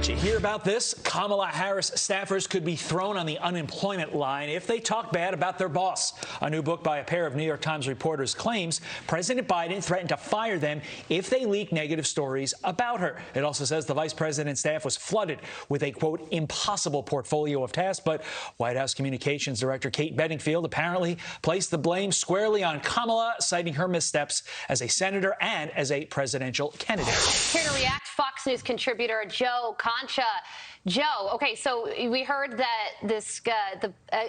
Did you hear about this? Kamala Harris staffers could be thrown on the unemployment line if they talk bad about their boss. A new book by a pair of New York Times reporters claims President Biden threatened to fire them if they leak negative stories about her. It also says the vice president's staff was flooded with a, quote, impossible portfolio of tasks. But White House Communications Director Kate Bedingfield apparently placed the blame squarely on Kamala, citing her missteps as a senator and as a presidential candidate. Here to react, Fox News contributor Joe Concha. Joe, okay, so we heard that this,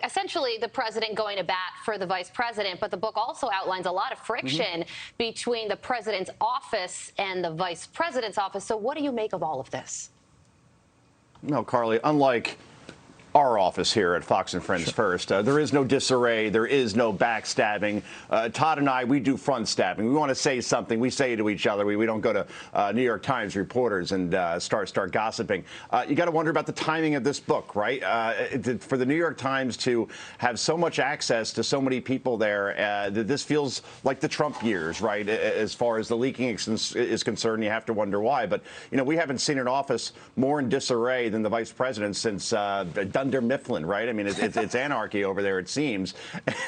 essentially the president going to bat for the vice president, but the book also outlines a lot of friction between the president's office and the vice president's office. So what do you make of all of this? No, Carly, unlike our office here at Fox and Friends First, there is no disarray. There is no backstabbing. Todd and I, we do front stabbing. We want to say something. We say it to each other. We don't go to New York Times reporters and start gossiping. You got to wonder about the timing of this book, right? For the New York Times to have so much access to so many people there, this feels like the Trump years, right? As far as the leaking is concerned, you have to wonder why. But, you know, we haven't seen an office more in disarray than the vice president since Dunder Mifflin, right? I mean, it's anarchy over there, it seems.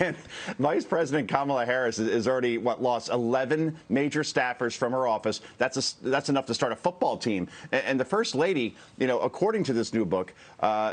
And Vice President Kamala Harris is already, lost 11 major staffers from her office. That's enough to start a football team. And the First Lady, you know, according to this new book,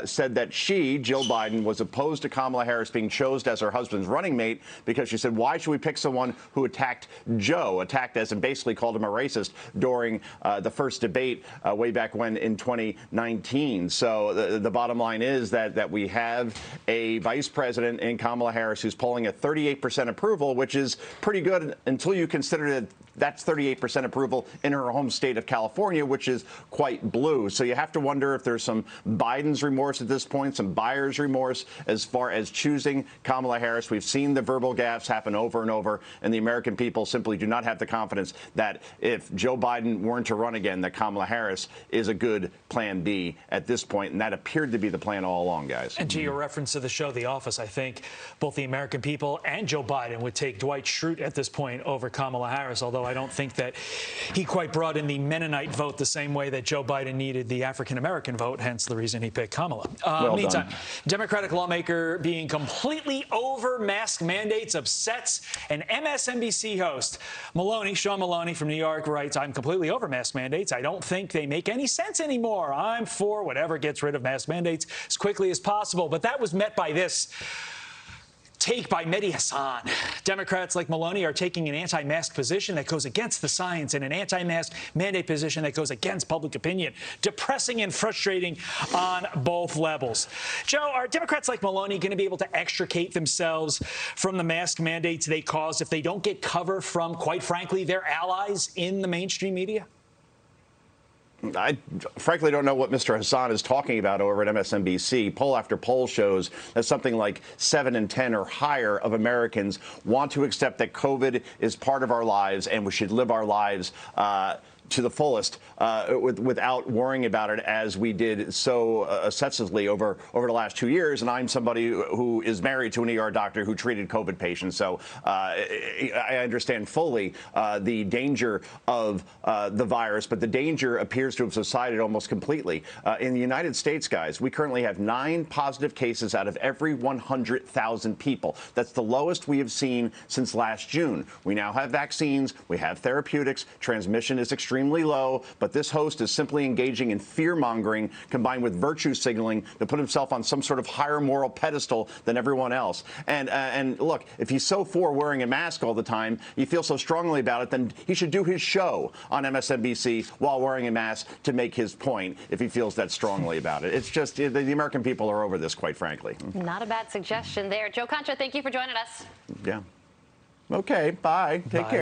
said that she, Jill Biden, was opposed to Kamala Harris being chosen as her husband's running mate because she said, why should we pick someone who attacked Joe, attacked as and basically called him a racist during the first debate way back when in 2019. So the bottom line is that we have a vice president in Kamala Harris who's polling at 38% approval, which is pretty good until you consider that that's 38% approval in her home state of California, which is quite blue. So you have to wonder if there's some Biden's remorse at this point, some buyer's remorse as far as choosing Kamala Harris. We've seen the verbal gaffes happen over and over, and the American people simply do not have the confidence that if Joe Biden weren't to run again, that Kamala Harris is a good plan B at this point, and that appeared to be the plan all along, guys. And to your reference to the show The Office, I think both the American people and Joe Biden would take Dwight Schrute at this point over Kamala Harris, although I don't think that he quite brought in the Mennonite vote the same way that Joe Biden needed the African-American vote, hence the reason he picked Kamala. Meantime, Democratic lawmaker being completely over mask mandates upsets an MSNBC host. Sean Maloney from New York writes, I'm completely over mask mandates. I don't think they make any sense anymore. I'm for whatever gets rid of mask mandates as quickly as possible. But that was met by this take by Mehdi Hasan. Democrats like Maloney are taking an anti-mask position that goes against the science and an anti-mask mandate position that goes against public opinion. Depressing and frustrating on both levels. Joe, are Democrats like Maloney going to be able to extricate themselves from the mask mandates they cause if they don't get cover from, quite frankly, their allies in the mainstream media? I frankly don't know what Mr. Hassan is talking about over at MSNBC. Poll after poll shows that something like 7 in 10 or higher of Americans want to accept that COVID is part of our lives and we should live our lives to the fullest without worrying about it as we did so obsessively over the last 2 years. And I'm somebody who is married to an ER doctor who treated COVID patients. So I understand fully the danger of the virus, but the danger appears to have subsided almost completely. In the United States, guys, we currently have 9 positive cases out of every 100,000 people. That's the lowest we have seen since last June. We now have vaccines. We have therapeutics. Transmission is extremely low, but this host is simply engaging in fear-mongering combined with virtue signaling to put himself on some sort of higher moral pedestal than everyone else. And look, if he's so for wearing a mask all the time, you feel so strongly about it, then he should do his show on MSNBC while wearing a mask to make his point if he feels that strongly about it. It's just the American people are over this, quite frankly. Not a bad suggestion there. Joe Concha, thank you for joining us. Yeah. Okay, bye. Take care.